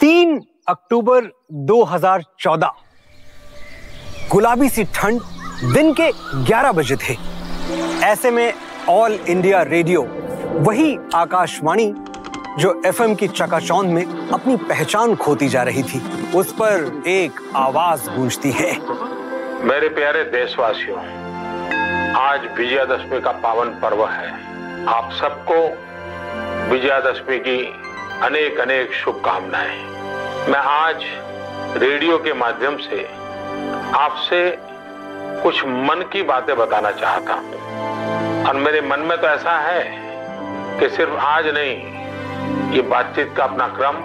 3 अक्टूबर 2014। गुलाबी सी ठंड, दिन के 11 बजे थे। ऐसे में ऑल इंडिया रेडियो, वही आकाशवाणी जो एफएम की चकाचौंध में अपनी पहचान खोती जा रही थी, उस पर एक आवाज गूंजती है। मेरे प्यारे देशवासियों, आज विजयादशमी का पावन पर्व है। आप सबको विजयादशमी की अनेक अनेक शुभकामनाएं। मैं आज रेडियो के माध्यम से आपसे कुछ मन की बातें बताना चाहता हूं, और मेरे मन में तो ऐसा है कि सिर्फ आज नहीं, ये बातचीत का अपना क्रम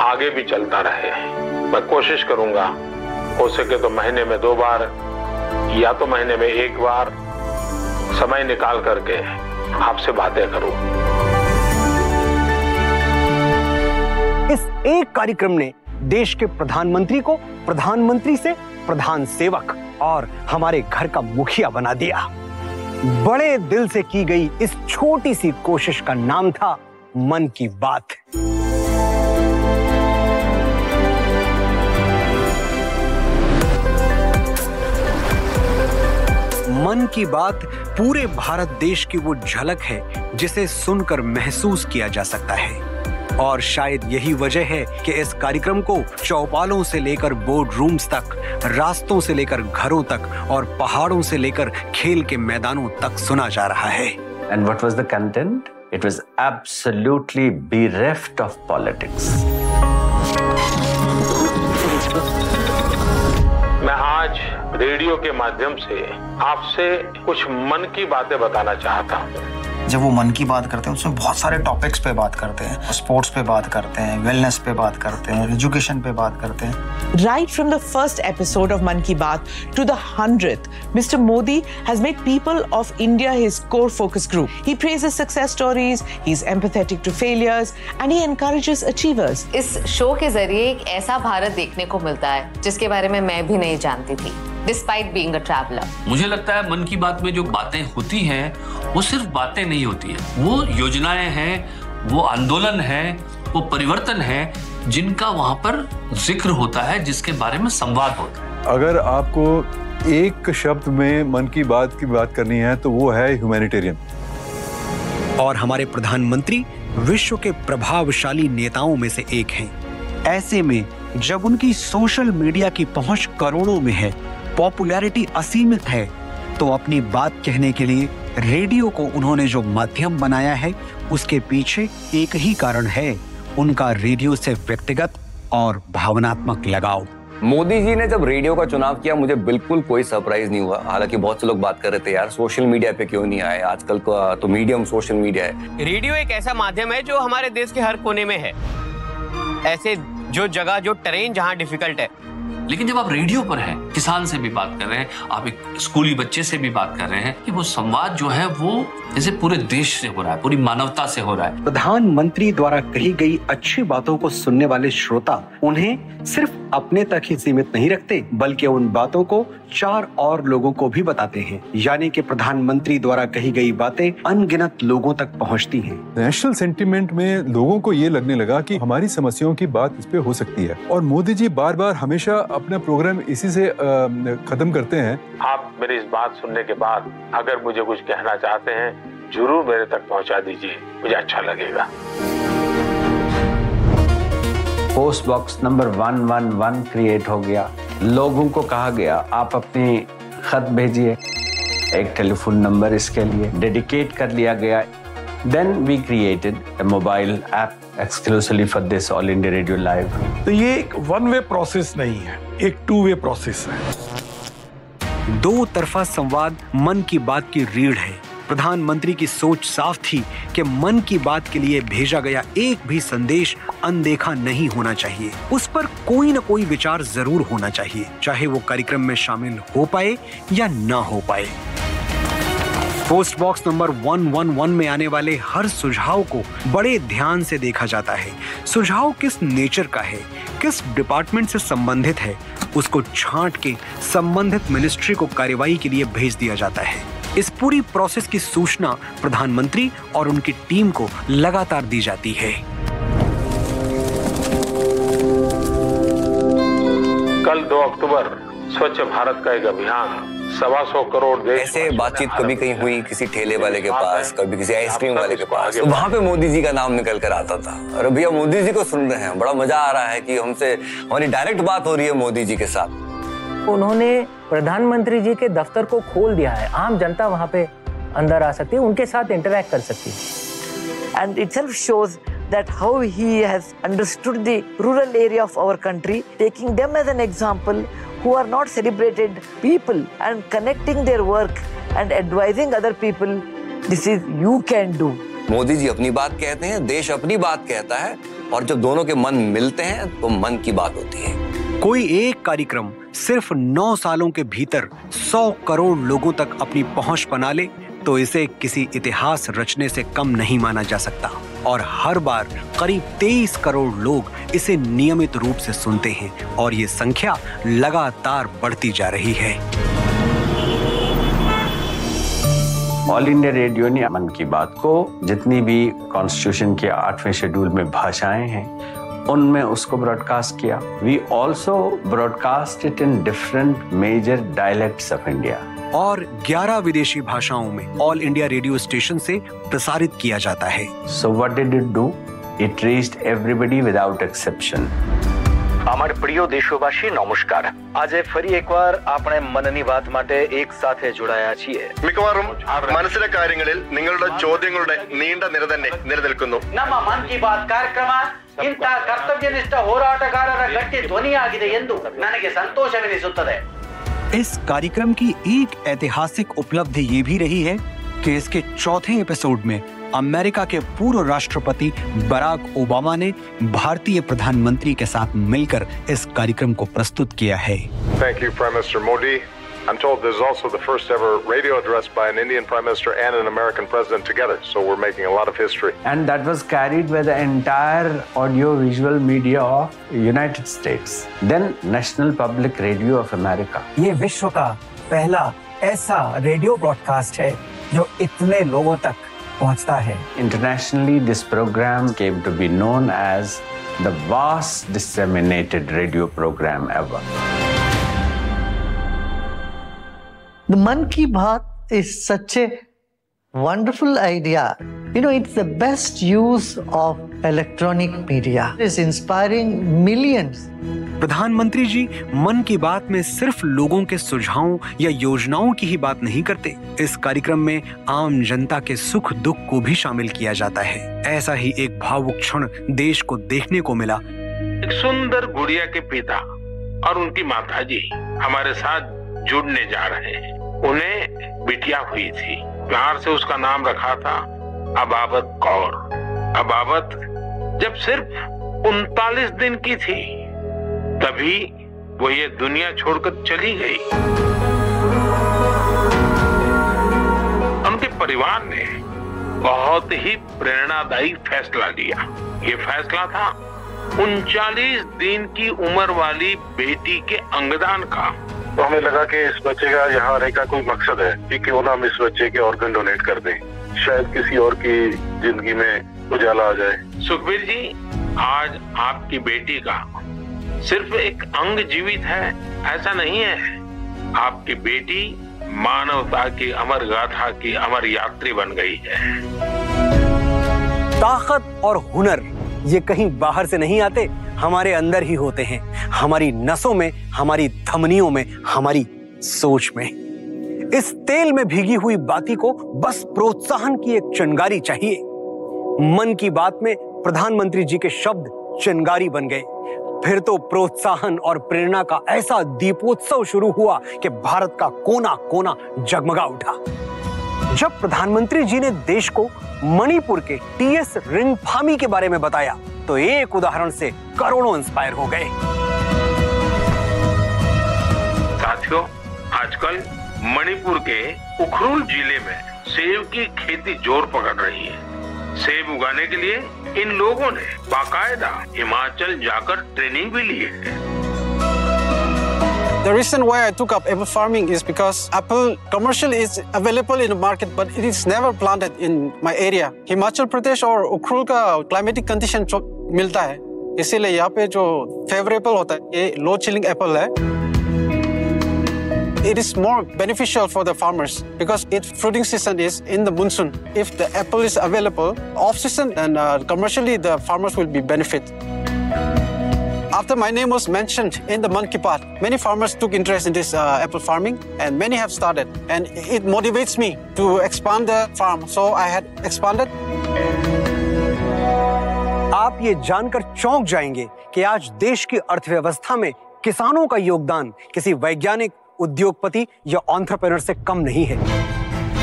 आगे भी चलता रहे। मैं कोशिश करूंगा, हो सके तो महीने में 2 बार या तो महीने में 1 बार समय निकाल करके आपसे बातें करूं। इस एक कार्यक्रम ने देश के प्रधानमंत्री को प्रधानमंत्री से प्रधान सेवक और हमारे घर का मुखिया बना दिया। बड़े दिल से की गई इस छोटी सी कोशिश का नाम था मन की बात। मन की बात पूरे भारत देश की वो झलक है जिसे सुनकर महसूस किया जा सकता है, और शायद यही वजह है कि इस कार्यक्रम को चौपालों से लेकर बोर्ड रूम्स तक, रास्तों से लेकर घरों तक और पहाड़ों से लेकर खेल के मैदानों तक सुना जा रहा है। And what was the content? It was absolutely bereft of politics. मैं आज रेडियो के माध्यम से आपसे कुछ मन की बातें बताना चाहता हूँ। जब वो मन की बात करते हैं उसमें बहुत सारे टॉपिक्स पे बात करते हैं, स्पोर्ट्स पे बात करते हैं, वेलनेस पे बात करते हैं, एजुकेशन पे बात करते हैं। Right from the first episode of Man Ki Baat to the 100th, Mr. Modi has made people of India his core focus group. He praises success stories, he's empathetic to failures, and he encourages achievers. इस show के जरिए एक ऐसा भारत देखने को मिलता है जिसके बारे में मैं भी नहीं जानती थी, डिस्पाइट बीइंग अ ट्रैवलर। मुझे लगता है मन की बात में जो बातें होती हैं वो सिर्फ बातें नहीं होती है, वो योजनाएं हैं, वो आंदोलन है, वो परिवर्तन है जिनका वहां पर जिक्र होता है, जिसके बारे में संवाद होता है। अगर आपको एक शब्द में मन की बात करनी है तो वो है ह्यूमैनिटेरियन। और हमारे प्रधानमंत्री विश्व के प्रभावशाली नेताओं में से एक हैं। ऐसे में जब उनकी सोशल मीडिया की पहुंच करोड़ों में है, पॉपुलैरिटी असीमित है, तो अपनी बात कहने के लिए रेडियो को उन्होंने जो माध्यम बनाया है, उसके पीछे एक ही कारण है, उनका रेडियो से व्यक्तिगत और भावनात्मक लगाव। मोदी जी ने जब रेडियो का चुनाव किया, मुझे बिल्कुल कोई सरप्राइज नहीं हुआ। हालांकि बहुत से लोग बात कर रहे थे, यार सोशल मीडिया पे क्यों नहीं आए, आजकल का तो मीडियम सोशल मीडिया है। रेडियो एक ऐसा माध्यम है जो हमारे देश के हर कोने में है, ऐसे जो जगह, जो टेरेन जहाँ डिफिकल्ट है। लेकिन जब आप रेडियो पर हैं, किसान से भी बात कर रहे हैं, आप एक स्कूली बच्चे से भी बात कर रहे हैं, कि वो संवाद जो है वो जैसे पूरे देश से हो रहा है, पूरी मानवता से हो रहा है। प्रधानमंत्री द्वारा कही गई अच्छी बातों को सुनने वाले श्रोता उन्हें सिर्फ अपने तक ही सीमित नहीं रखते, बल्कि उन बातों को 4 और लोगों को भी बताते हैं। यानी कि प्रधानमंत्री द्वारा कही गई बातें अनगिनत लोगों तक पहुंचती हैं। नेशनल सेंटिमेंट में लोगों को ये लगने लगा कि हमारी समस्याओं की बात इस पे हो सकती है, और मोदी जी बार बार हमेशा अपना प्रोग्राम इसी से खत्म करते हैं। आप मेरी इस बात सुनने के बाद अगर मुझे कुछ कहना चाहते हैं, जरूर मेरे तक पहुंचा दीजिए, मुझे अच्छा लगेगा। पोस्ट बॉक्स नंबर 111 क्रिएट हो गया। लोगों को कहा गया आप अपनी खत भेजिए, एक टेलीफोन नंबर इसके लिए डेडिकेट कर लिया गया। Then we created a mobile app exclusively for this All India Radio live. तो ये एक 1 वे प्रोसेस नहीं है, एक 2 वे प्रोसेस है। 2 तरफा संवाद मन की बात की रीढ़ है। प्रधानमंत्री की सोच साफ थी कि मन की बात के लिए भेजा गया एक भी संदेश अनदेखा नहीं होना चाहिए। उस पर कोई न कोई विचार जरूर होना चाहिए, चाहे वो कार्यक्रम में शामिल हो पाए या ना हो पाए। पोस्ट बॉक्स नंबर 111 में आने वाले हर सुझाव को बड़े ध्यान से देखा जाता है। सुझाव किस नेचर का है, किस डिपार्टमेंट से संबंधित है, उसको छांट के संबंधित मिनिस्ट्री को कार्रवाई के लिए भेज दिया जाता है। इस पूरी प्रोसेस की सूचना प्रधानमंत्री और उनकी टीम को लगातार दी जाती है। कल 2 अक्टूबर स्वच्छ भारत का एक अभियान 125 करोड़ देश। ऐसे बातचीत कभी कहीं हुई किसी ठेले वाले के पास, कभी किसी आइसक्रीम वाले के पास, तो वहां पे मोदी जी का नाम निकल कर आता था। अरे भैया मोदी जी को सुन रहे हैं, बड़ा मजा आ रहा है कि हमारी डायरेक्ट बात हो रही है मोदी जी के साथ। उन्होंने प्रधानमंत्री जी के दफ्तर को खोल दिया है, आम जनता वहां पे अंदर आ सकती है, उनके साथ इंटरैक्ट कर सकती है। And itself shows that how he has understood the rural area of our country, taking them as an example, who are not celebrated people, and connecting their work and advising other people, this is you can do. Modi ji अपनी बात कहते हैं, देश अपनी बात कहता है, और जब दोनों के मन मिलते हैं तो मन की बात होती है। कोई एक कार्यक्रम सिर्फ 9 सालों के भीतर 100 करोड़ लोगों तक अपनी पहुंच बना ले तो इसे किसी इतिहास रचने से कम नहीं माना जा सकता। और हर बार करीब 23 करोड़ लोग इसे नियमित रूप से सुनते हैं और ये संख्या लगातार बढ़ती जा रही है। ऑल इंडिया रेडियो ने मन की बात को जितनी भी कॉन्स्टिट्यूशन के 8वें शेड्यूल में भाषाएं हैं उनमें उसको ब्रॉडकास्ट किया। We also broadcast it in different major dialects of India. और 11 विदेशी भाषाओं में ऑल इंडिया रेडियो स्टेशन से प्रसारित किया जाता है। So what did it do? It reached everybody without exception. અમાર પ્રિય દેશવાસી નમસ્કાર। આજે ફરી એકવાર આપણે મનની વાત માટે એક સાથે જોડાયા છીએ। മിക്കവാറും മനസ്സിലെ കാര്യങ്ങളിൽ നിങ്ങളുടെ ചോദ്യങ്ങളുടെ നീണ്ട നിര തന്നെ നിലനിൽക്കുന്നു। ನಮ್ಮ ಮನ್ ಕಿ ಬಾತ್ ಕಾರ್ಯಕ್ರಮ ಇಂಥ ಕರ್ತವ್ಯನಿಷ್ಠ ಹೋರಾಟಗಾರರ ಗಟ್ಟಿ ಧ್ವನಿಯಾಗಿದೆ ಎಂದು ನನಗೆ ಸಂತೋಷವೆನಿಸುತ್ತದೆ। इस कार्यक्रम की एक ऐतिहासिक उपलब्धि ये भी रही है कि इसके 4थे एपिसोड में अमेरिका के पूर्व राष्ट्रपति बराक ओबामा ने भारतीय प्रधानमंत्री के साथ मिलकर इस कार्यक्रम को प्रस्तुत किया है। Thank you, Prime Minister Modi. I'm told this is also the first ever radio address by an Indian Prime Minister and an American President together, so we're making a lot of history. And that was carried by the entire audio-visual media of United States. Then National Public Radio of America. ये विश्व का पहला ऐसा radio broadcast है जो इतने लोगों तक पहुंचता है। Internationally, this program came to be known as the vast disseminated radio program ever. The Man Ki Baat is such a wonderful idea. You know, it's the best use of electronic media. It's inspiring millions. प्रधानमंत्री जी मन की बात में सिर्फ लोगों के सुझावों या योजनाओं की ही बात नहीं करते। इस कार्यक्रम में आम जनता के सुख दुख को भी शामिल किया जाता है। ऐसा ही एक भावुक क्षण देश को देखने को मिला। एक सुंदर गुड़िया के पिता और उनकी माताजी हमारे साथ जुड़ने जा रहे हैं। उन्हें बिटिया हुई थी, प्यार से उसका नाम रखा था अबाबत कौर। अबाबत जब सिर्फ 39 दिन की थी तभी वो ये दुनिया छोड़कर चली गई। उनके परिवार ने बहुत ही प्रेरणादायी फैसला लिया। ये फैसला था 39 दिन की उम्र वाली बेटी के अंगदान का। तो हमें लगा कि इस बच्चे का यहाँ आने का कोई मकसद है कि क्यों ना हम इस बच्चे के ऑर्गन डोनेट कर दें, शायद किसी और की जिंदगी में उजाला आ जाए। सुखबीर जी, आज आपकी बेटी का सिर्फ एक अंग जीवित है ऐसा नहीं है। आपकी बेटी मानवता की अमर गाथा की अमर यात्री बन गई है। ताकत और हुनर ये कहीं बाहर से नहीं आते, हमारे अंदर ही होते हैं, हमारी नसों में, हमारी धमनियों में, हमारी सोच में। इस तेल में भीगी हुई बाती को बस प्रोत्साहन की एक चिंगारी चाहिए। मन की बात में प्रधानमंत्री जी के शब्द चिंगारी बन गए। फिर तो प्रोत्साहन और प्रेरणा का ऐसा दीपोत्सव शुरू हुआ कि भारत का कोना कोना जगमगा उठा। जब प्रधानमंत्री जी ने देश को मणिपुर के टीएस रिंगफामी के बारे में बताया तो एक उदाहरण से करोड़ों इंस्पायर हो गए। साथियों, आजकल मणिपुर के उखरुल जिले में सेब की खेती जोर पकड़ रही है। सेब उगाने के लिए इन लोगों ने बाकायदा हिमाचल जाकर ट्रेनिंग भी ली है। The reason why I took up apple farming is because apple commercially is available in the market, but it is never planted in my area. Himachal Pradesh और उखरुल का climatic condition मिलता है, इसीलिए यहाँ पे जो फेवरेबल होता है ये लो चिलिंग एप्पल है। It is more beneficial for the farmers because its fruiting season is in the monsoon. If the apple is available off season, then commercially the farmers will be benefit. After my name was mentioned in the Mann Ki Baat, many farmers took interest in this apple farming and many have started. And it motivates me to expand the farm. So I had expanded. आप ये जानकर चौंक जाएंगे कि आज देश की अर्थव्यवस्था में किसानों का योगदान किसी वैज्ञानिक, उद्योगपति या एंटरप्रेन्योर से कम नहीं है।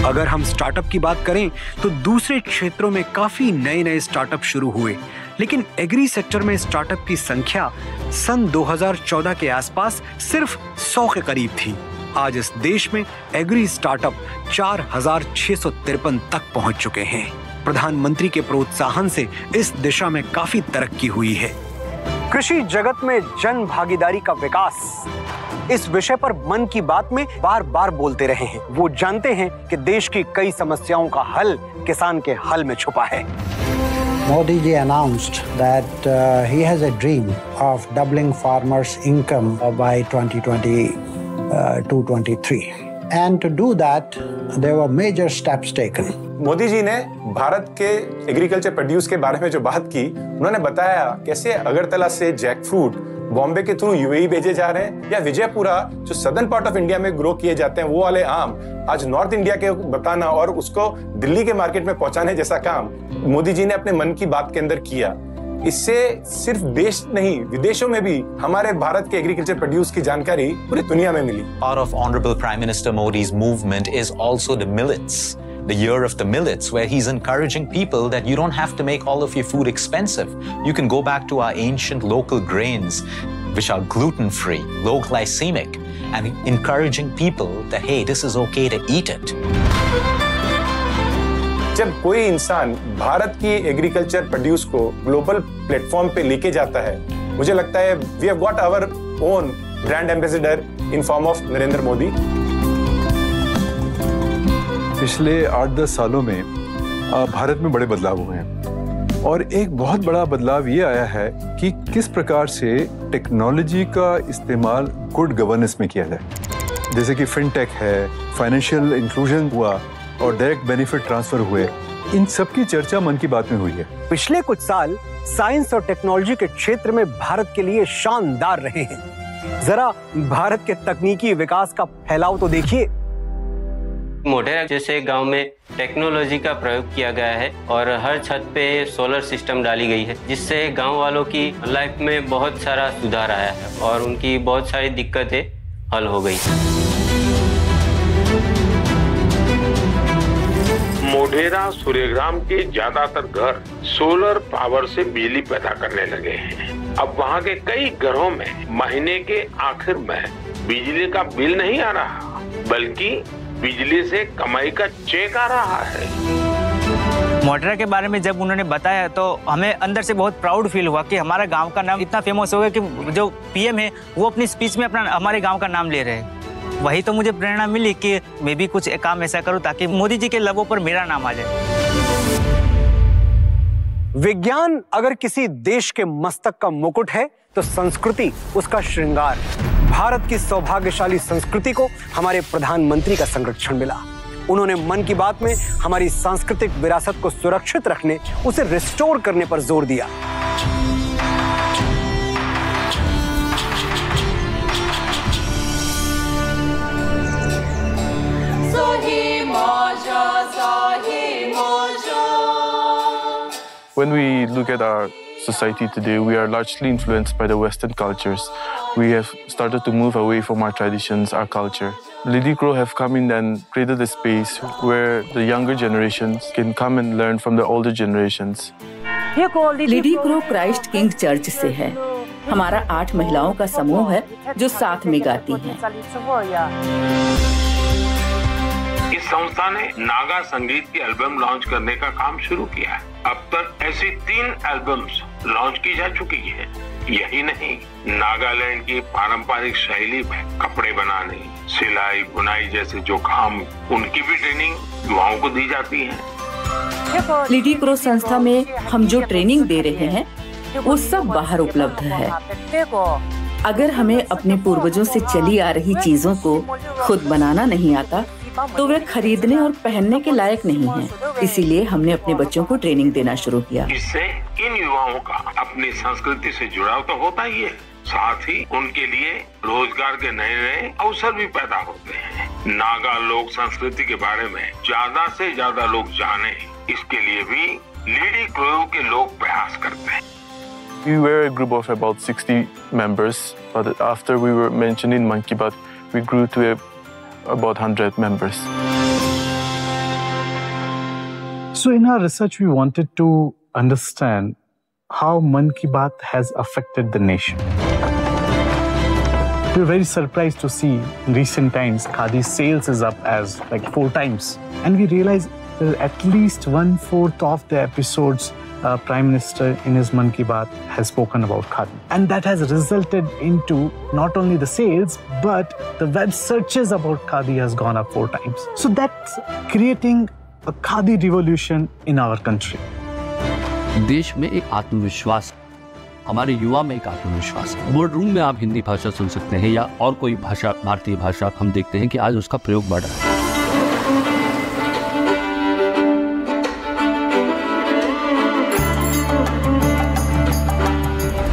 अगर हम स्टार्टअप की बात करें तो दूसरे क्षेत्रों में काफी नए स्टार्टअप शुरू हुए, लेकिन एग्री सेक्टर में स्टार्टअप की संख्या सन 2014 के आसपास सिर्फ 100 के करीब थी। आज इस देश में एग्री स्टार्टअप 4,653 तक पहुंच चुके हैं। प्रधानमंत्री के प्रोत्साहन से इस दिशा में काफी तरक्की हुई है। कृषि जगत में जन भागीदारी का विकास, इस विषय पर मन की बात में बार बार बोलते रहे हैं। वो जानते हैं कि देश की कई समस्याओं का हल किसान के हल में छुपा है। Modi ji announced that he has a dream of doubling farmers' income by 2022-23. And to do that, there were major steps taken. Modi ji ने भारत के एग्रीकल्चर प्रोड्यूस के बारे में जो बात की, उन्होंने बताया कैसे अगरतला से जैक फ्रूट बॉम्बे के थ्रू यूएई भेजे जा रहे हैं, या विजयपुरा जो सदर्न पार्ट ऑफ इंडिया में ग्रो किए जाते हैं वो वाले आम आज नॉर्थ इंडिया के बताना और उसको दिल्ली के मार्केट में पहुंचाने जैसा काम मोदी जी ने अपने मन की बात के अंदर किया। इससे सिर्फ देश नहीं, विदेशों में भी हमारे भारत के एग्रीकल्चर प्रोड्यूस की जानकारी पूरी दुनिया में मिली। Part of Honorable Prime Minister Modi's movement is also the millets, the year of the millets, where he's encouraging people that you don't have to make all of your food expensive. You can go back to our ancient local grains, which are gluten-free, low glycemic, and encouraging people that, hey, this is okay to eat it. जब कोई इंसान भारत की agriculture produce को global platform पे लेके जाता है, मुझे लगता है we have got our own brand ambassador in form of Narendra Modi. पिछले 8-10 सालों में भारत में बड़े बदलाव हुए हैं और एक बहुत बड़ा बदलाव ये आया है कि किस प्रकार से टेक्नोलॉजी का इस्तेमाल गुड गवर्नेंस में किया जाए। जैसे कि फिनटेक है, फाइनेंशियल इंक्लूजन हुआ और डायरेक्ट बेनिफिट ट्रांसफर हुए, इन सब की चर्चा मन की बात में हुई है। पिछले कुछ साल साइंस और टेक्नोलॉजी के क्षेत्र में भारत के लिए शानदार रहे हैं। जरा भारत के तकनीकी विकास का फैलाव तो देखिए। मोढेरा जैसे गांव में टेक्नोलॉजी का प्रयोग किया गया है और हर छत पे सोलर सिस्टम डाली गई है, जिससे गांव वालों की लाइफ में बहुत सारा सुधार आया है और उनकी बहुत सारी दिक्कतें हल हो गई। मोढेरा सूर्यग्राम के ज्यादातर घर सोलर पावर से बिजली पैदा करने लगे हैं। अब वहाँ के कई घरों में महीने के आखिर में बिजली का बिल नहीं आ रहा, बल्कि बिजली से कमाई का चेक आ रहा है। मोढेरा के बारे में जब उन्होंने बताया तो हमें अंदर से बहुत प्राउड फील हुआ कि हमारा गांव का नाम इतना फेमस हो गया कि जो पीएम है वो अपनी स्पीच में अपना हमारे गांव का नाम ले रहे हैं। वही तो मुझे प्रेरणा मिली कि मैं भी कुछ काम ऐसा करूं ताकि मोदी जी के लबों पर मेरा नाम आ जाए। विज्ञान अगर किसी देश के मस्तक का मुकुट है तो संस्कृति उसका श्रृंगार। भारत की सौभाग्यशाली संस्कृति को हमारे प्रधानमंत्री का संरक्षण मिला। उन्होंने मन की बात में हमारी सांस्कृतिक विरासत को सुरक्षित रखने, उसे रिस्टोर करने पर जोर दिया। When we look at our society today, we are largely influenced by the Western cultures. We have started to move away from our traditions, our culture. Lidicro have come in and created a space where the younger generations can come and learn from the older generations. लिडिक्रो Christ King Church से है। हमारा 8 महिलाओं का समूह है जो साथ में गाती हैं। इस संस्था ने नागा संगीत की एल्बम लॉन्च करने का काम शुरू किया है। अब तक ऐसी 3 एल्बम्स लॉन्च की जा चुकी है। यही नहीं, नागालैंड की पारंपरिक शैली में कपड़े बनाने, सिलाई, बुनाई जैसे जो काम, उनकी भी ट्रेनिंग युवाओं को दी जाती है। लिडिक्रो संस्था में हम जो ट्रेनिंग दे रहे हैं वो सब बाहर उपलब्ध है। अगर हमें अपने पूर्वजों से चली आ रही चीजों को खुद बनाना नहीं आता तो वे खरीदने और पहनने के लायक नहीं हैं। इसीलिए हमने अपने बच्चों को ट्रेनिंग देना शुरू किया। इससे इन युवाओं का अपनी संस्कृति से जुड़ाव तो होता ही है, साथ ही उनके लिए रोजगार के नए नए अवसर भी पैदा होते हैं। नागा लोक संस्कृति के बारे में ज्यादा से ज्यादा लोग जाने, इसके लिए भी लीडी क्रोव के लोग प्रयास करते हैं। We were a group of about 60 members, but after we were mentioned in Mann Ki Baat, we grew to about 100 members. So in our research, we wanted to understand how Mann Ki Baat has affected the nation. We were very surprised to see in recent times, Khadi sales is up as like 4 times. And we realized at least 1/4 of the episodes Prime Minister in his Mann Ki Baat has spoken about Khadi. And that has resulted into not only the sales, but the web searches about Khadi has gone up 4 times. So that's creating a Khadi revolution in our country. देश में एक आत्मविश्वास, हमारे युवा में एक आत्मविश्वास है। बोर्ड रूम में आप हिंदी भाषा सुन सकते हैं या और कोई भाषा, भारतीय भाषा, हम देखते हैं कि आज उसका प्रयोग बढ़ रहा है।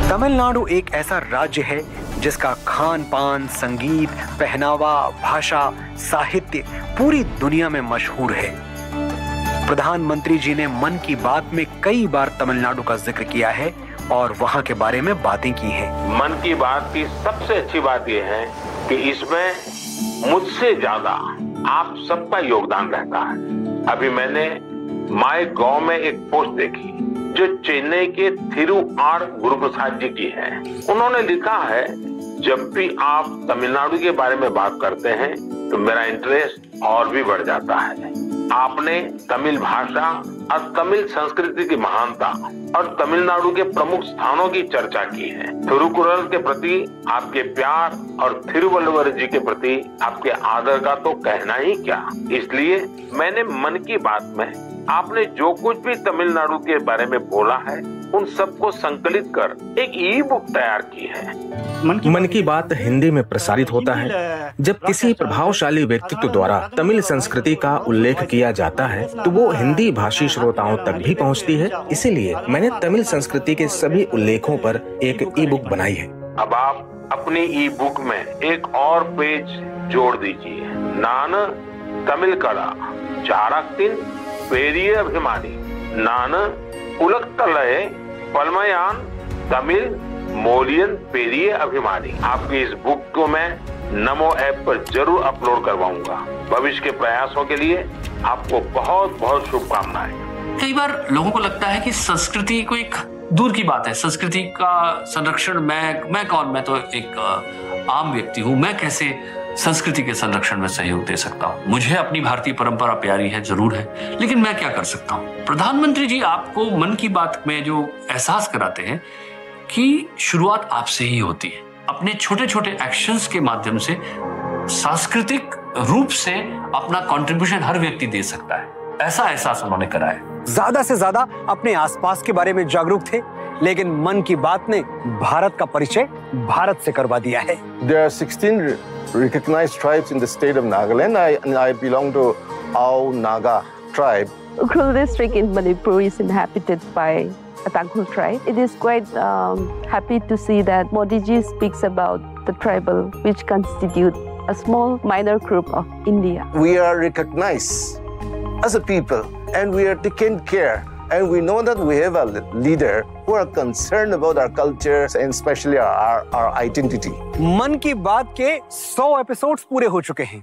तमिलनाडु एक ऐसा राज्य है जिसका खान पान, संगीत, पहनावा, भाषा, साहित्य पूरी दुनिया में मशहूर है। प्रधानमंत्री जी ने मन की बात में कई बार तमिलनाडु का जिक्र किया है और वहां के बारे में बातें की हैं। मन की बात की सबसे अच्छी बात यह है कि इसमें मुझसे ज्यादा आप सबका योगदान रहता है। अभी मैंने माय गॉव में एक पोस्ट देखी जो चेन्नई के थिरु आर गुरुप्रसाद जी की है। उन्होंने लिखा है, जब भी आप तमिलनाडु के बारे में बात करते हैं तो मेरा इंटरेस्ट और भी बढ़ जाता है। आपने तमिल भाषा और तमिल संस्कृति की महानता और तमिलनाडु के प्रमुख स्थानों की चर्चा की है। थिरुकुरल के प्रति आपके प्यार और थिरुवल्लुवर जी के प्रति आपके आदर का तो कहना ही क्या। इसलिए मैंने मन की बात में आपने जो कुछ भी तमिलनाडु के बारे में बोला है उन सबको संकलित कर एक ई बुक तैयार की है। मन की बात हिंदी में प्रसारित होता है। जब किसी प्रभावशाली व्यक्तित्व द्वारा तमिल संस्कृति का उल्लेख किया जाता है तो वो हिंदी भाषी श्रोताओं तक भी पहुंचती है। इसीलिए मैंने तमिल संस्कृति के सभी उल्लेखों पर एक ई बुक बनाई है। अब आप अपनी ई बुक में एक और पेज जोड़ दीजिए। नान तमिल कला चारक्तिन पेरिये अभिमानी नान उलक्तलय पलमयान तमिल मोलियन पेरिये अभिमानी। आपकी इस बुक को मैं नमो ऐप पर जरूर अपलोड करवाऊंगा। भविष्य के प्रयासों के लिए आपको बहुत बहुत शुभकामनाएं। कई बार लोगों को लगता है कि संस्कृति को एक दूर की बात है। संस्कृति का संरक्षण मैं कौन, मैं तो एक आम व्यक्ति हूँ, मैं कैसे संस्कृति के संरक्षण में सहयोग दे सकता हूँ। मुझे अपनी भारतीय परंपरा प्यारी है, जरूर है, लेकिन मैं क्या कर सकता हूँ। प्रधानमंत्री जी आपको मन की बात में जो एहसास कराते हैं कि शुरुआत आपसे ही होती है। अपने छोटे छोटे एक्शंस के माध्यम से सांस्कृतिक रूप से अपना कंट्रीब्यूशन हर व्यक्ति दे सकता है, ऐसा एहसास उन्होंने कराया। ज्यादा से ज्यादा अपने आसपास के बारे में जागरूक थे, लेकिन मन की बात ने भारत का परिचय भारत से करवा दिया है। There are 16 recognized tribes in the state of Nagaland. I belong to Ao Naga tribe. Ukhrul district in Manipur is inhabited by a Tangkhul tribe. It is quite happy to see that Modi ji speaks about the tribal, which constitute a small minor group of India. We are recognized as a people and we are taken care. And we know that we have a leader who are concerned about our culture and especially our identity. मन की बात के 100 episodes पूरे हो चुके हैं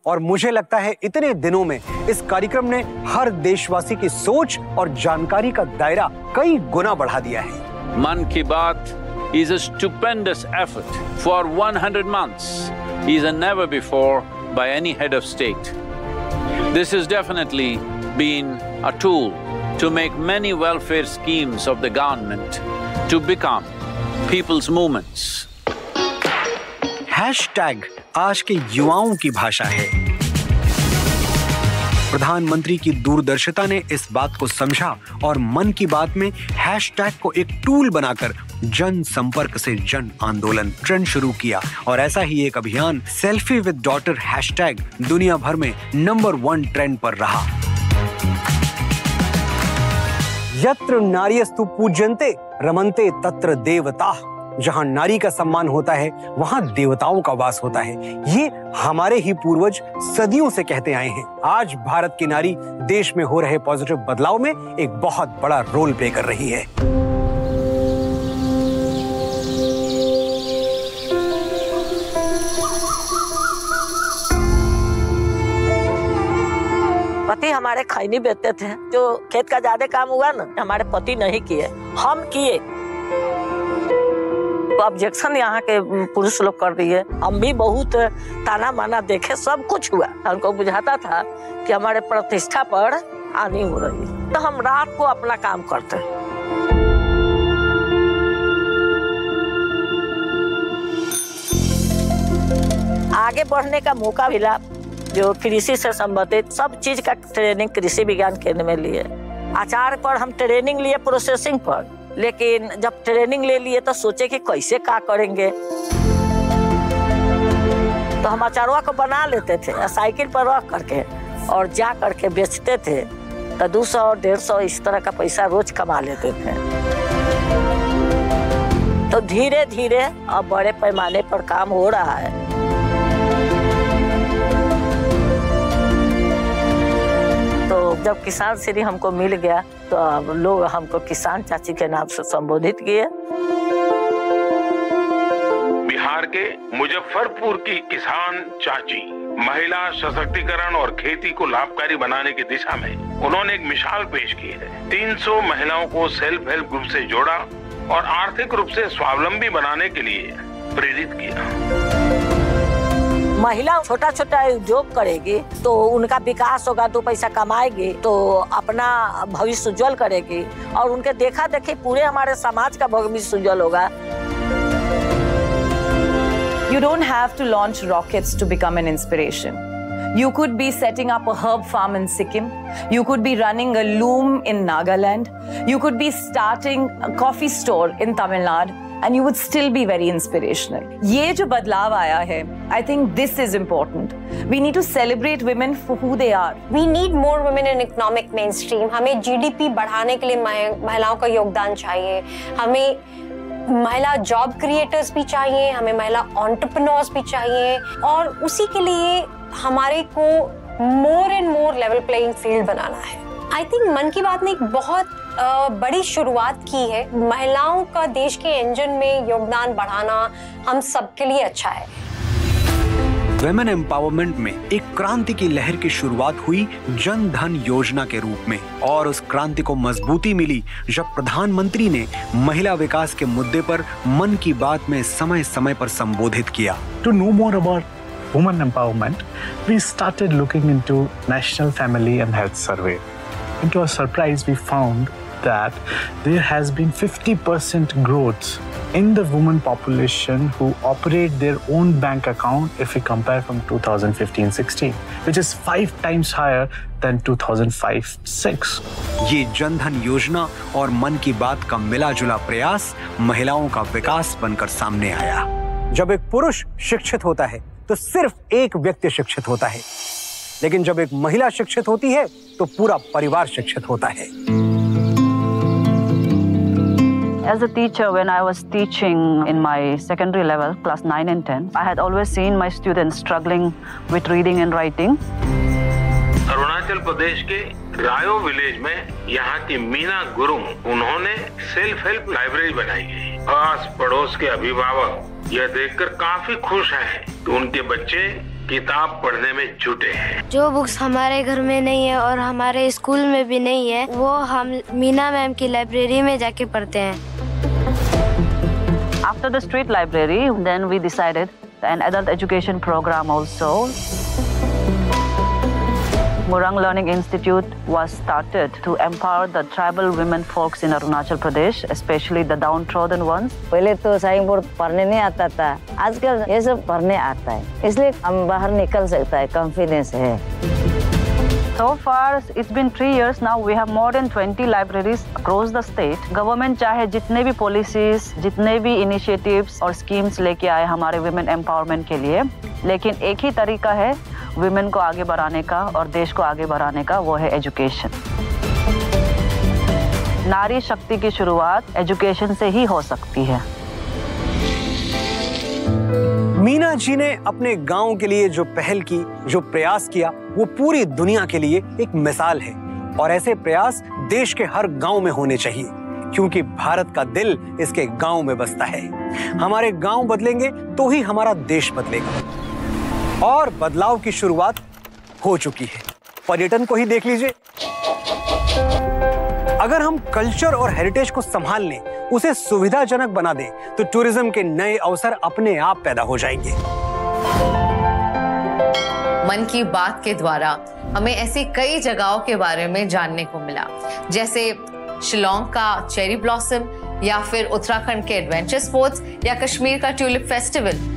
और मुझे लगता है इतने दिनों में इस कार्यक्रम ने हर देशवासी की सोच और जानकारी का दायरा कई गुना बढ़ा दिया है। मन की बात is a stupendous effort for 100 months. Is a never before by any head of state. This has definitely been a tool to make many welfare schemes of the government to become people's movements. Hashtag आज के युवाओं की भाषा है। प्रधानमंत्री की दूरदर्शिता ने इस बात को समझा और मन की बात में हैशटैग को एक टूल बनाकर जन संपर्क से जन आंदोलन ट्रेंड शुरू किया और ऐसा ही एक अभियान सेल्फी विद डॉटर हैशटैग दुनिया भर में नंबर 1 ट्रेंड पर रहा। यत्र नार्यस्तु पूज्यन्ते रमन्ते तत्र देवताः। जहां नारी का सम्मान होता है वहां देवताओं का वास होता है। ये हमारे ही पूर्वज सदियों से कहते आए हैं। आज भारत की नारी देश में हो रहे पॉजिटिव बदलाव में एक बहुत बड़ा रोल प्ले कर रही है। पति हमारे खैनी बेचते थे, जो खेत का ज्यादा काम हुआ ना हमारे पति नहीं किए, हम किए। ऑब्जेक्शन यहाँ के पुरुष लोग कर दिए, हम भी बहुत ताना माना देखे, सब कुछ हुआ। हमको बुझाता था कि हमारे प्रतिष्ठा पर हानि हो रही है, तो हम रात को अपना काम करते। आगे बढ़ने का मौका मिला, जो कृषि से संबंधित सब चीज का ट्रेनिंग कृषि विज्ञान केंद्र में लिए। आचार पर हम ट्रेनिंग लिए, प्रोसेसिंग पर, लेकिन जब ट्रेनिंग ले लिए तो सोचे कि कैसे क्या करेंगे, तो हम अचारवा को बना लेते थे साइकिल पर रख करके और जा करके बेचते थे, तो 200-150 इस तरह का पैसा रोज कमा लेते थे। तो धीरे धीरे अब बड़े पैमाने पर काम हो रहा है। तो जब किसान श्री हमको मिल गया तो अब लोग हमको किसान चाची के नाम से संबोधित किए। बिहार के मुजफ्फरपुर की किसान चाची महिला सशक्तिकरण और खेती को लाभकारी बनाने की दिशा में उन्होंने एक मिसाल पेश की है। 300 महिलाओं को सेल्फ हेल्प ग्रुप से जोड़ा और आर्थिक रूप से स्वावलंबी बनाने के लिए प्रेरित किया। महिला छोटा छोटा उद्योग करेगी तो उनका विकास होगा, 2 पैसा कमाएगी तो अपना भविष्य उज्जवल करेगी और उनके देखा देखी पूरे हमारे समाज का भविष्य उज्जवल होगा। You don't have to launch rockets to become an inspiration. You could be setting up a herb farm in Sikkim. You could be running a loom in Nagaland. You could be starting a coffee store in Tamil Nadu. And you would still be very inspirational. ये जो बदलाव आया है, I think this is important. We need to celebrate women for who they are. We need more women in economic mainstream. हमें GDP बढ़ाने के लिए महिलाओं का योगदान चाहिए। हमें महिला जॉब क्रिएटर्स भी चाहिए, हमें महिला एंटरप्रेन्योर्स भी चाहिए और उसी के लिए हमारे को more and more level playing field बनाना है। आई थिंक मन की बात ने एक बहुत बड़ी शुरुआत की है। महिलाओं का देश के इंजन में योगदान बढ़ाना हम सबके लिए अच्छा है। वेमेन एम्पावरमेंट में एक क्रांति की लहर की शुरुआत हुई जन धन योजना के रूप में और उस क्रांति को मजबूती मिली जब प्रधानमंत्री ने महिला विकास के मुद्दे पर मन की बात में समय समय पर संबोधित किया। To know more about women empowerment, we started looking into National Family and Health Survey. And to our surprise, we found that there has been 50% growth in the women population who operate their own bank account if we compare from 2015-16, which is 5 times higher than 2005-6. ये जनधन योजना और मन की बात का मिला-जुला प्रयास महिलाओं का विकास बनकर सामने आया। जब एक पुरुष शिक्षित होता है तो सिर्फ एक व्यक्ति शिक्षित होता है, लेकिन जब एक महिला शिक्षित होती है तो पूरा परिवार शिक्षित होता है। As a teacher, when I was teaching in my secondary level, class 9 and 10, I had always seen my students struggling with reading and writing. Arunachal Pradesh के रायो विलेज में यहाँ की मीना गुरुंग, उन्होंने सेल्फ हेल्प लाइब्रेरी बनाई है। आस पड़ोस के अभिभावक यह देखकर काफी खुश हैं कि उनके बच्चे किताब पढ़ने में जुटे हैं। जो बुक्स हमारे घर में नहीं है और हमारे स्कूल में भी नहीं है, वो हम मीना मैम की लाइब्रेरी में जाके पढ़ते हैं। After the street library, then we decided an adult education program also. Murang Learning Institute was started to empower the tribal women folks in Arunachal Pradesh, especially the downtrodden ones. पहले तो sign board पढ़ने नहीं आता था, आजकल ये सब पढ़ने आता है, इसलिए हम बाहर निकल सकता है, कॉन्फिडेंस है। So far, it's been 3 years now. We have more than 20 libraries across the state. Government चाहे जितने भी policies, जितने भी initiatives और schemes लेके आए हमारे women empowerment के लिए, लेकिन एक ही तरीका है women को आगे बढ़ाने का और देश को आगे बढ़ाने का, वो है education. नारी शक्ति की शुरुआत education से ही हो सकती है. मीना जी ने अपने गांव के लिए जो पहल की, जो प्रयास किया, वो पूरी दुनिया के लिए एक मिसाल है और ऐसे प्रयास देश के हर गांव में होने चाहिए क्योंकि भारत का दिल इसके गांव में बसता है। हमारे गांव बदलेंगे तो ही हमारा देश बदलेगा और बदलाव की शुरुआत हो चुकी है। पर्यटन को ही देख लीजिए। अगर हम कल्चर और हेरिटेज को संभाल लें, उसे सुविधाजनक बना दें, तो टूरिज्म के नए अवसर अपने आप पैदा हो जाएंगे। मन की बात के द्वारा हमें ऐसी कई जगहों के बारे में जानने को मिला, जैसे शिलोंग का चेरी ब्लॉसम या फिर उत्तराखंड के एडवेंचर स्पोर्ट्स या कश्मीर का ट्यूलिप फेस्टिवल।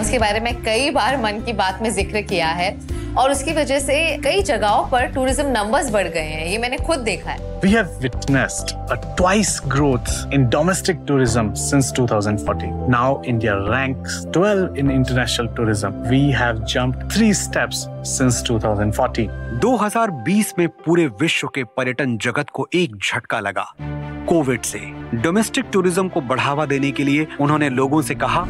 उसके बारे में कई बार मन की बात में जिक्र किया है और उसकी वजह से कई जगहों पर टूरिज्म नंबर्स बढ़ गए हैं, ये मैंने खुद देखा है। We have witnessed a twice growth in domestic tourism since 2014. Now India ranks 12 in international tourism. We have jumped 3 steps since 2014. 2020 में पूरे विश्व के पर्यटन जगत को एक झटका लगा कोविड से। डोमेस्टिक टूरिज्म को बढ़ावा देने के लिए उन्होंने लोगों से कहा,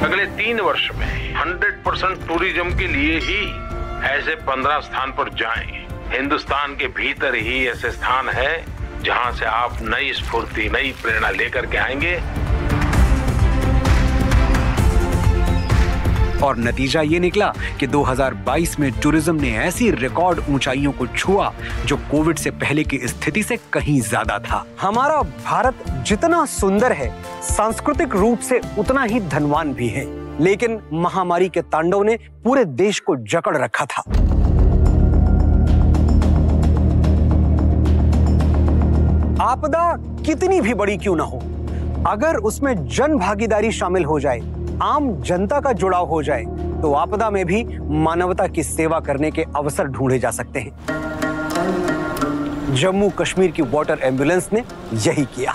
अगले 3 वर्ष में 100% टूरिज्म के लिए ही ऐसे 15 स्थान पर जाएं। हिंदुस्तान के भीतर ही ऐसे स्थान है जहां से आप नई स्फूर्ति, नई प्रेरणा लेकर के आएंगे। और नतीजा ये निकला कि 2022 में टूरिज्म ने ऐसी रिकॉर्ड ऊंचाइयों को छुआ जो कोविड से पहले की स्थिति से कहीं ज्यादा था। हमारा भारत जितना सुंदर है, सांस्कृतिक रूप से उतना ही धनवान भी है, लेकिन महामारी के तांडव ने पूरे देश को जकड़ रखा था। आपदा कितनी भी बड़ी क्यों ना हो, अगर उसमें जन भागीदारी शामिल हो जाए, आम जनता का जुड़ाव हो जाए, तो आपदा में भी मानवता की सेवा करने के अवसर ढूंढे जा सकते हैं। जम्मू कश्मीर की वाटर एम्बुलेंस ने यही किया।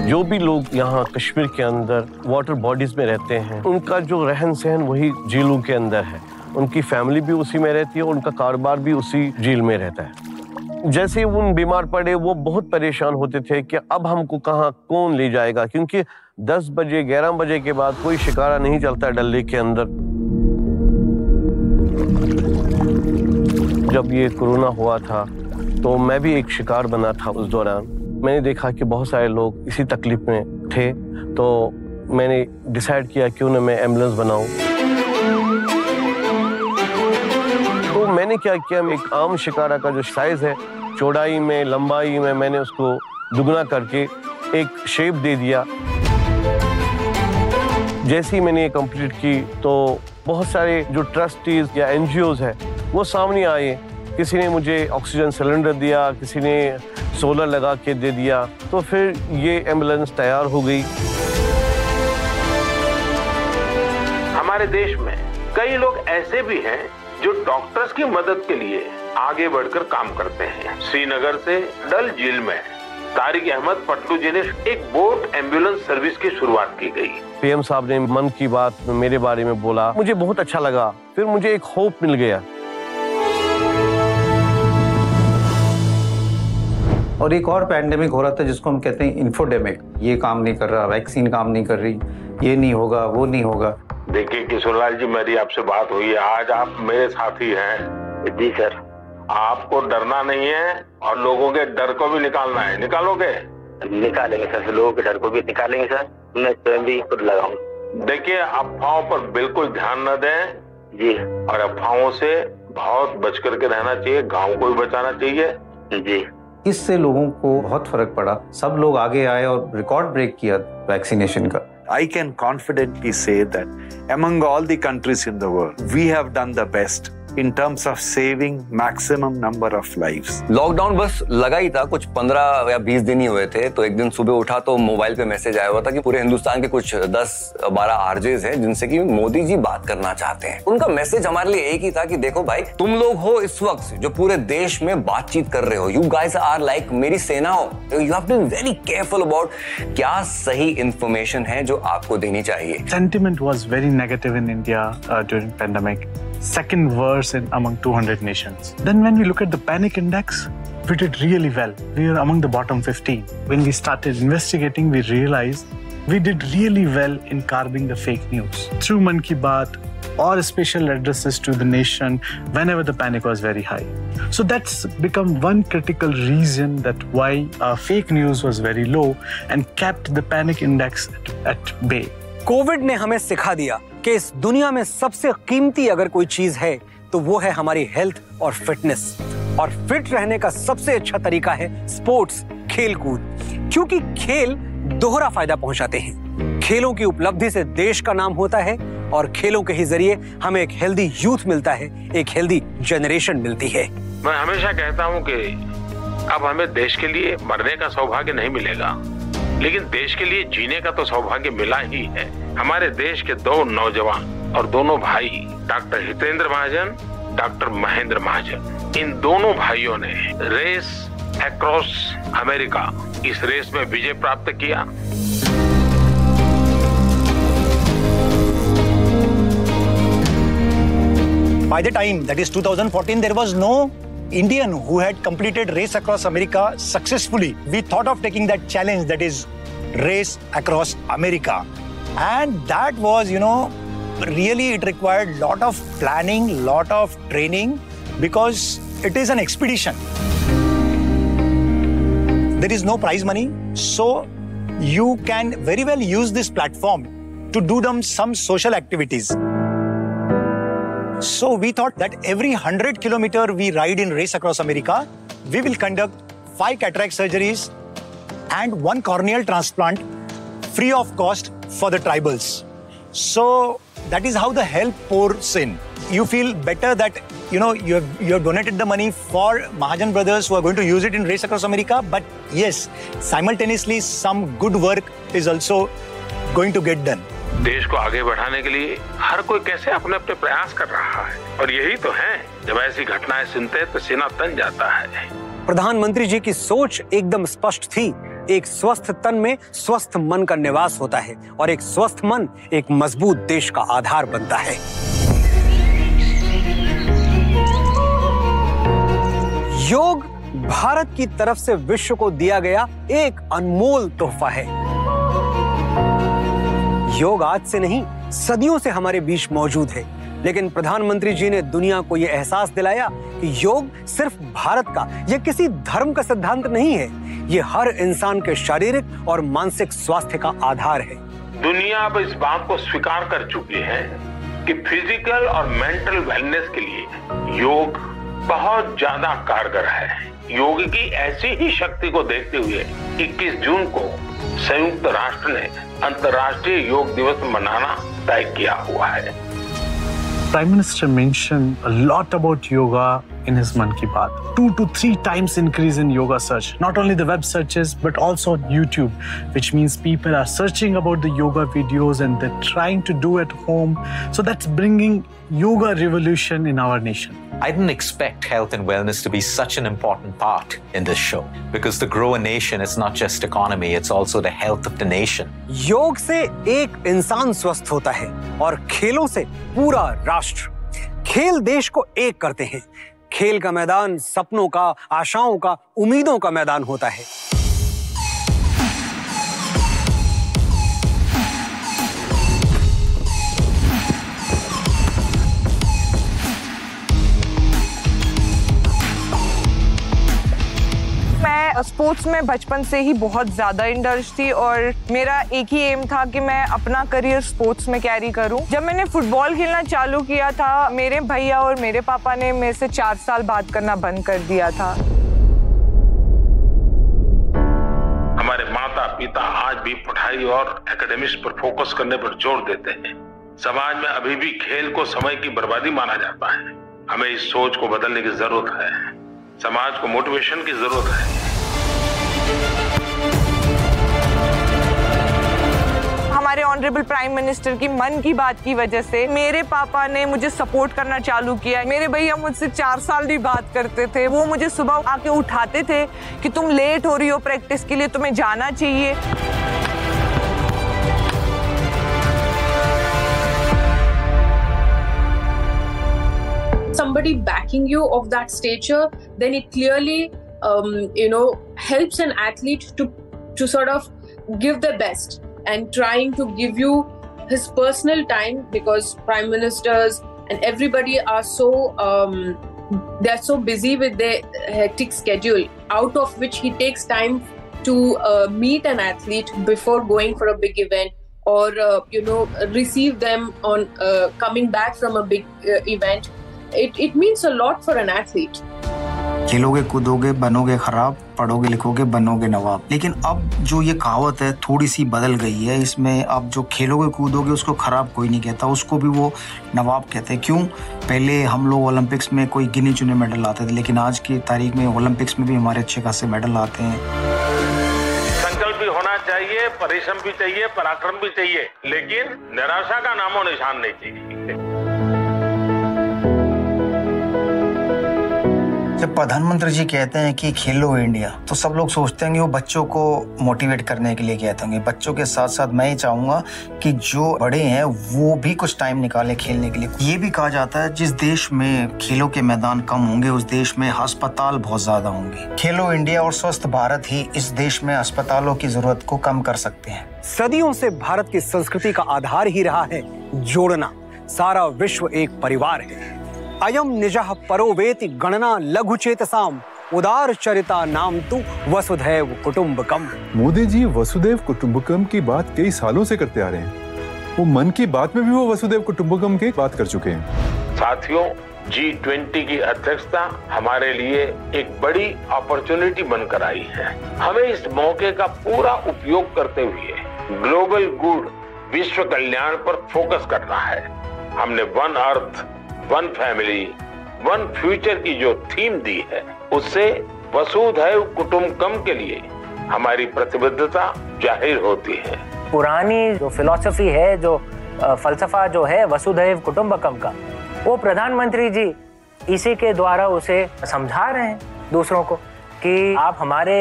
जो भी लोग यहाँ कश्मीर के अंदर वाटर बॉडीज में रहते हैं, उनका जो रहन सहन वही झीलों के अंदर है। उनकी फैमिली भी उसी में रहती है, उनका कारोबार भी उसी झील में रहता है। जैसे वो बीमार पड़े, वो बहुत परेशान होते थे कि अब हमको कहाँ कौन ले जाएगा, क्योंकि 10 बजे 11 बजे के बाद कोई शिकारा नहीं चलता डल लेक के अंदर। जब ये कोरोना हुआ था तो मैं भी एक शिकार बना था। उस दौरान मैंने देखा कि बहुत सारे लोग इसी तकलीफ में थे, तो मैंने डिसाइड किया क्यों ना मैं एम्बुलेंस बनाऊं। तो मैंने क्या किया, एक आम शिकारा का जो साइज है, चौड़ाई में लंबाई में मैंने उसको दुगना करके एक शेप दे दिया। जैसे ही मैंने ये कंप्लीट की तो बहुत सारे जो ट्रस्टीज या एनजीओज है वो सामने आए। किसी ने मुझे ऑक्सीजन सिलेंडर दिया, किसी ने सोलर लगा के दे दिया, तो फिर ये एम्बुलेंस तैयार हो गई। हमारे देश में कई लोग ऐसे भी हैं जो डॉक्टर्स की मदद के लिए आगे बढ़कर काम करते हैं। श्रीनगर से डल झील में तारिक अहमद पटलू जी ने एक बोट एम्बुलेंस सर्विस की शुरुआत की गई। पीएम साहब ने मन की बात में मेरे बारे में बोला, मुझे बहुत अच्छा लगा। फिर मुझे एक होप मिल गया। और एक और पैंडेमिक हो रहा था जिसको हम कहते हैं इन्फोडेमिक। ये काम नहीं कर रहा, वैक्सीन काम नहीं कर रही, ये नहीं होगा, वो नहीं होगा। देखिए किशोरलाल जी, मेरी आपसे बात हुई है, आज आप मेरे साथी हैं। जी सर। आपको डरना नहीं है और लोगों के डर को भी निकालना है। निकालोगे? निकालेंगे सर, लोगों के डर को भी निकालेंगे सर। मैं स्वयं भी खुद लगाऊंगा। देखिए, अफवाहों पर बिल्कुल ध्यान न दें जी, और अफवाहों से बहुत बच करके रहना चाहिए। गाँव को भी बचाना चाहिए जी। इससे लोगों को बहुत फर्क पड़ा, सब लोग आगे आए और रिकॉर्ड ब्रेक किया वैक्सीनेशन का। I can confidently say that among all the countries in the world, we have done the best in terms of saving maximum number of lives. Lockdown बस लगा ही था, कुछ 15 या 20 दिन ही हुए थे, तो एक दिन सुबह उठा तो मोबाइल पे मैसेज आया हुआ था कि पूरे हिंदुस्तान के कुछ 10-12 आरजेस हैं जिनसे कि मोदी जी बात करना चाहते हैं। उनका मैसेज हमारे लिए एक ही था कि देखो भाई, तुम लोग हो इस वक्त जो पूरे देश में बातचीत कर रहे हो, यू गाइस आर लाइक मेरी सेना हो, you have to be very careful about क्या सही इंफॉर्मेशन है जो आपको देनी चाहिए। Sentiment was very negative in India during pandemic. Second worst among 200 nations. Then when we look at the panic index, we did really well. We were among the bottom 15. When we started investigating, we realized we did really well in curbing the fake news. Through Mann Ki Baat or special addresses to the nation whenever the panic was very high. So that's become one critical reason that why fake news was very low and kept the panic index at bay. Covid ने हमें सिखा दिया कि इस दुनिया में सबसे कीमती अगर कोई चीज है तो वो है हमारी हेल्थ और फिटनेस। और फिट रहने का सबसे अच्छा तरीका है स्पोर्ट्स, खेलकूद, क्योंकि खेल दोहरा फायदा पहुंचाते हैं। खेलों की उपलब्धि से देश का नाम होता है और खेलों के ही जरिए हमें एक हेल्दी यूथ मिलता है, एक हेल्दी जनरेशन मिलती है। मैं हमेशा कहता हूं कि अब हमें देश के लिए मरने का सौभाग्य नहीं मिलेगा, लेकिन देश के लिए जीने का तो सौभाग्य मिला ही है। हमारे देश के 2 नौजवान और दोनों भाई, डॉक्टर हितेंद्र महाजन, डॉक्टर महेंद्र महाजन, इन दोनों भाइयों ने रेस अक्रॉस अमेरिका, इस रेस में विजय प्राप्त किया। By the time, that is 2014, there was no Indian who had completed race across America successfully. We thought of taking that challenge, that is race across America. And that was, really it required lot of planning, lot of training, because it is an expedition. There is no prize money, so you can very well use this platform to do some social activities. So we thought that every 100 kilometer we ride in race across America, we will conduct 5 cataract surgeries and 1 corneal transplant free of cost for the tribals. So that is how the help pours in. You feel better that you have donated the money for Mahajan brothers who are going to use it in race across America, but yes, simultaneously some good work is also going to get done. देश को आगे बढ़ाने के लिए हर कोई कैसे अपने अपने प्रयास कर रहा है, और यही तो है, जब ऐसी घटनाएं सुनते हैं तो सीना तन जाता है। प्रधानमंत्री जी की सोच एकदम स्पष्ट थी। एक स्वस्थ तन में स्वस्थ मन का निवास होता है और एक स्वस्थ मन एक मजबूत देश का आधार बनता है। योग भारत की तरफ से विश्व को दिया गया एक अनमोल तोहफा है। योग आज से नहीं, सदियों से हमारे बीच मौजूद है, लेकिन प्रधानमंत्री जी ने दुनिया को यह एहसास दिलाया कि योग सिर्फ भारत का या किसी धर्म का सिद्धांत नहीं है, ये हर इंसान के शारीरिक और मानसिक स्वास्थ्य का आधार है। दुनिया अब इस बात को स्वीकार कर चुकी है कि फिजिकल और मेंटल वेलनेस के लिए योग बहुत ज्यादा कारगर है। योग की ऐसी ही शक्ति को देखते हुए 21 जून को संयुक्त राष्ट्र ने अंतर्राष्ट्रीय योग दिवस मनाना तय किया हुआ है। Prime Minister mentioned a lot about yoga in his Mann Ki Baat. 2 to 3 times increase in yoga search. Not only the web searches, but also on YouTube, which means people are searching about the yoga videos and they're trying to do at home. So that's bringing yoga revolution in our nation. I didn't expect health and wellness to be such an important part in this show, because to grow a nation, it's not just economy, it's also the health of the nation. योग से एक इंसान स्वस्थ होता है और खेलों से पूरा राष्ट्र। खेल देश को एक करते हैं। खेल का मैदान सपनों का, आशाओं का, उम्मीदों का मैदान होता है। मैं स्पोर्ट्स में बचपन से ही बहुत ज़्यादा इंटरेस्ट थी और मेरा एक ही एम था कि मैं अपना करियर स्पोर्ट्स में कैरी करूं। जब मैंने फुटबॉल खेलना चालू किया था, मेरे भैया और मेरे पापा ने मेरे से 4 साल बात करना बंद कर दिया था। हमारे माता पिता आज भी पढ़ाई और एकेडमिक्स पर फोकस करने पर जोर देते हैं। समाज में अभी भी खेल को समय की बर्बादी माना जाता है, हमें इस सोच को बदलने की जरूरत है। समाज को मोटिवेशन की जरूरत है। हमारे ऑनरेबल प्राइम मिनिस्टर की मन की बात की वजह से मेरे पापा ने मुझे सपोर्ट करना चालू किया। मेरे भैया मुझसे 4 साल भी बात करते थे। वो मुझे सुबह आके उठाते थे कि तुम लेट हो रही हो प्रैक्टिस के लिए, तुम्हें जाना चाहिए। Somebody backing you of that stature, then it clearly helps an athlete to sort of give their best and trying to give you his personal time, because prime ministers and everybody are so they're so busy with their hectic schedule, out of which he takes time to meet an athlete before going for a big event, or receive them on coming back from a big event. It means a lot for an athlete. खेलोगे कूदोगे बनोगे खराब, पढ़ोगे लिखोगे बनोगे नवाब। लेकिन अब जो ये कहावत है थोड़ी सी बदल गई है। इसमें अब जो खेलोगे कूदोगे उसको खराब कोई नहीं कहता, उसको भी वो नवाब कहते हैं। क्यों? पहले हम लोग ओलंपिक्स में कोई गिने चुने मेडल लाते थे, लेकिन आज की तारीख में ओलंपिक्स में भी हमारे अच्छे खासे मेडल आते हैं। संकल्प भी होना चाहिए, परिश्रम भी चाहिए, पराक्रम भी चाहिए, लेकिन निराशा का नामो निशान नहीं चाहिए। जब प्रधानमंत्री जी कहते हैं कि खेलो इंडिया, तो सब लोग सोचते हैं कि वो बच्चों को मोटिवेट करने के लिए कहते होंगे। बच्चों के साथ साथ मैं ये चाहूंगा कि जो बड़े हैं वो भी कुछ टाइम निकालें खेलने के लिए। ये भी कहा जाता है जिस देश में खेलों के मैदान कम होंगे उस देश में अस्पताल बहुत ज्यादा होंगे। खेलो इंडिया और स्वस्थ भारत ही इस देश में अस्पतालों की जरूरत को कम कर सकते हैं। सदियों से भारत की संस्कृति का आधार ही रहा है जोड़ना। सारा विश्व एक परिवार है। अयम निजः परोवेति गणना लघुचेतसाम उदार चरिता नाम तु वसुधैव कुटुंबकम। मोदी जी वसुधैव कुटुंबकम की बात कई सालों से करते आ रहे हैं। वो मन की बात में भी वो वसुधैव कुटुंबकम की बात कर चुके हैं। साथियों, G20 की अध्यक्षता हमारे लिए एक बड़ी अपॉर्चुनिटी बनकर आई है। हमें इस मौके का पूरा उपयोग करते हुए ग्लोबल गुड, विश्व कल्याण पर फोकस करना है। हमने one earth, one family, one future की जो थीम दी है, उससे वसुधैव कुटुंबकम के लिए हमारी प्रतिबद्धता जाहिर होती है। पुरानी जो फिलॉसफी है, जो फलसफा जो है वसुधैव कुटुंबकम का, वो प्रधानमंत्री जी इसी के द्वारा उसे समझा रहे हैं दूसरों को कि आप हमारे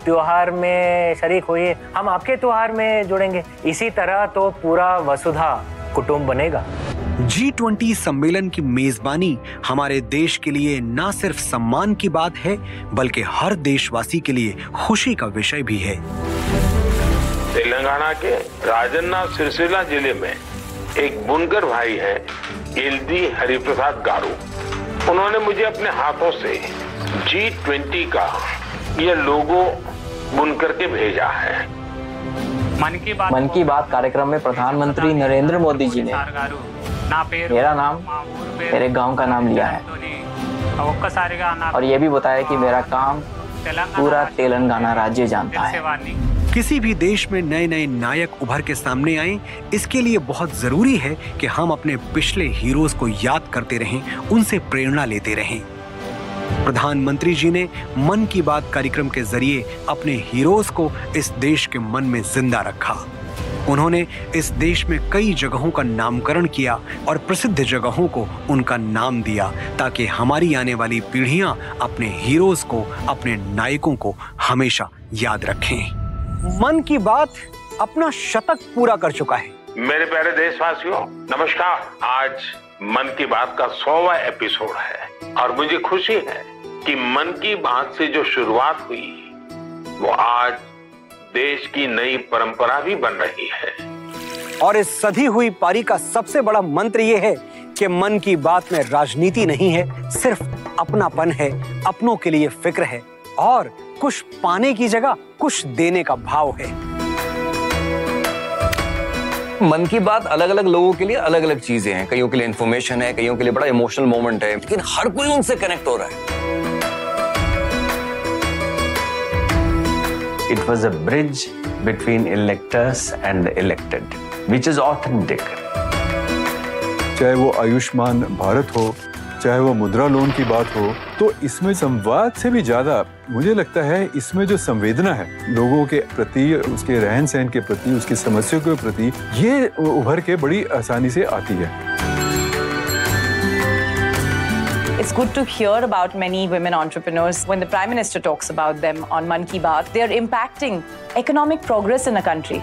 त्योहार में शरीक होइए, हम आपके त्योहार में जुड़ेंगे। इसी तरह तो पूरा वसुधा कुटुंब बनेगा। G20 सम्मेलन की मेजबानी हमारे देश के लिए न सिर्फ सम्मान की बात है, बल्कि हर देशवासी के लिए खुशी का विषय भी है। तेलंगाना के राजन्ना सिरसिला जिले में एक बुनकर भाई हैं, एलडी हरिप्रसाद गारू। उन्होंने मुझे अपने हाथों से G20 का ये लोगो बुन करके भेजा है। मन की बात कार्यक्रम में प्रधानमंत्री नरेंद्र मोदी जी ने मेरा नाम, मेरे गांव का नाम लिया है और ये भी बताया कि मेरा काम पूरा तेलंगाना राज्य जानता है। किसी भी देश में नए नए नायक उभर के सामने आए, इसके लिए बहुत जरूरी है कि हम अपने पिछले हीरोज को याद करते रहें, उनसे प्रेरणा लेते रहें। प्रधानमंत्री जी ने मन की बात कार्यक्रम के जरिए अपने हीरोज को इस देश के मन में जिंदा रखा। उन्होंने इस देश में कई जगहों का नामकरण किया और प्रसिद्ध जगहों को उनका नाम दिया, ताकि हमारी आने वाली पीढ़ियां अपने हीरोज को, अपने नायकों को हमेशा याद रखें। मन की बात अपना शतक पूरा कर चुका है। मेरे प्यारे देशवासियों, नमस्कार। आज मन की बात का 100वां एपिसोड है और मुझे खुशी है कि मन की बात से जो शुरुआत हुई वो आज देश की नई परंपरा भी बन रही है। और इस सधी हुई पारी का सबसे बड़ा मंत्र ये है कि मन की बात में राजनीति नहीं है, सिर्फ अपनापन है, अपनों के लिए फिक्र है और कुछ पाने की जगह कुछ देने का भाव है। मन की बात अलग अलग लोगों के लिए अलग अलग चीजें हैं। कईयों के लिए इन्फॉर्मेशन है, कईयों के लिए बड़ा इमोशनल मोमेंट है, लेकिन हर कोई उनसे कनेक्ट हो रहा है। It was a bridge between electors and the elected, which is authentic. चाहे वो आयुष्मान भारत हो, चाहे वो मुद्रा लोन की बात हो, तो इसमें संवाद से भी ज्यादा मुझे लगता है इसमें जो संवेदना है लोगों के प्रति, उसके रहन सहन के प्रति, उसकी समस्याओं के प्रति, ये उभर के बड़ी आसानी से आती है। It's good to hear about many women entrepreneurs. When the Prime Minister talks about them on Mann Ki Baat, they are impacting economic progress in a country.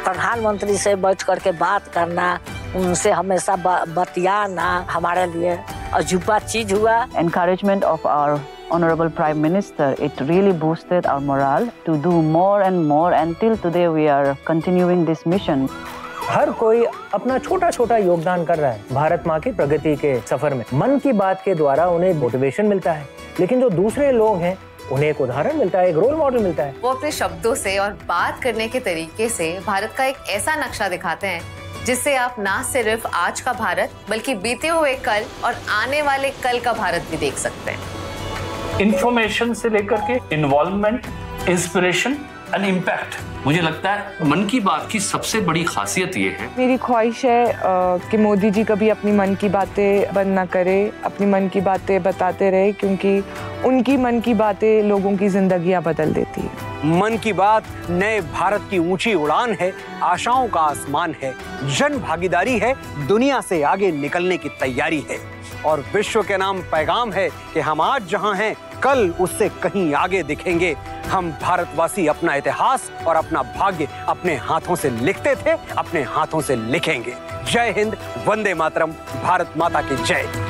प्रधानमंत्री से बैठ करके बात करना, उनसे हमेशा बतियाना हमारे लिए अजूबा चीज हुआ। Encouragement of our Honorable Prime Minister, it really boosted our morale to do more and more. Until today, we are continuing this mission. हर कोई अपना छोटा छोटा योगदान कर रहा है भारत माँ की प्रगति के सफर में। मन की बात के द्वारा उन्हें मोटिवेशन मिलता है, लेकिन जो दूसरे लोग हैं उन्हें एक उदाहरण मिलता है, एक रोल मॉडल मिलता है। वो अपने शब्दों से और बात करने के तरीके से भारत का एक ऐसा नक्शा दिखाते हैं जिससे आप ना सिर्फ आज का भारत बल्कि बीते हुए कल और आने वाले कल का भारत भी देख सकते हैं। इंफॉर्मेशन से लेकर के इन्वॉल्वमेंट, इंस्पिरेशन एंड इम्पैक्ट, मुझे लगता है मन की बात की सबसे बड़ी खासियत ये है। मेरी ख्वाहिश है कि मोदी जी कभी अपनी मन की बातें बंद ना करे, अपनी मन की बातें बताते रहे, क्योंकि उनकी मन की बातें लोगों की जिंदगियां बदल देती है। मन की बात नए भारत की ऊंची उड़ान है, आशाओं का आसमान है, जन भागीदारी है, दुनिया से आगे निकलने की तैयारी है और विश्व के नाम पैगाम है कि हम आज जहां हैं कल उससे कहीं आगे दिखेंगे। हम भारतवासी अपना इतिहास और अपना भाग्य अपने हाथों से लिखते थे, अपने हाथों से लिखेंगे। जय हिंद, वंदे मातरम, भारत माता की जय।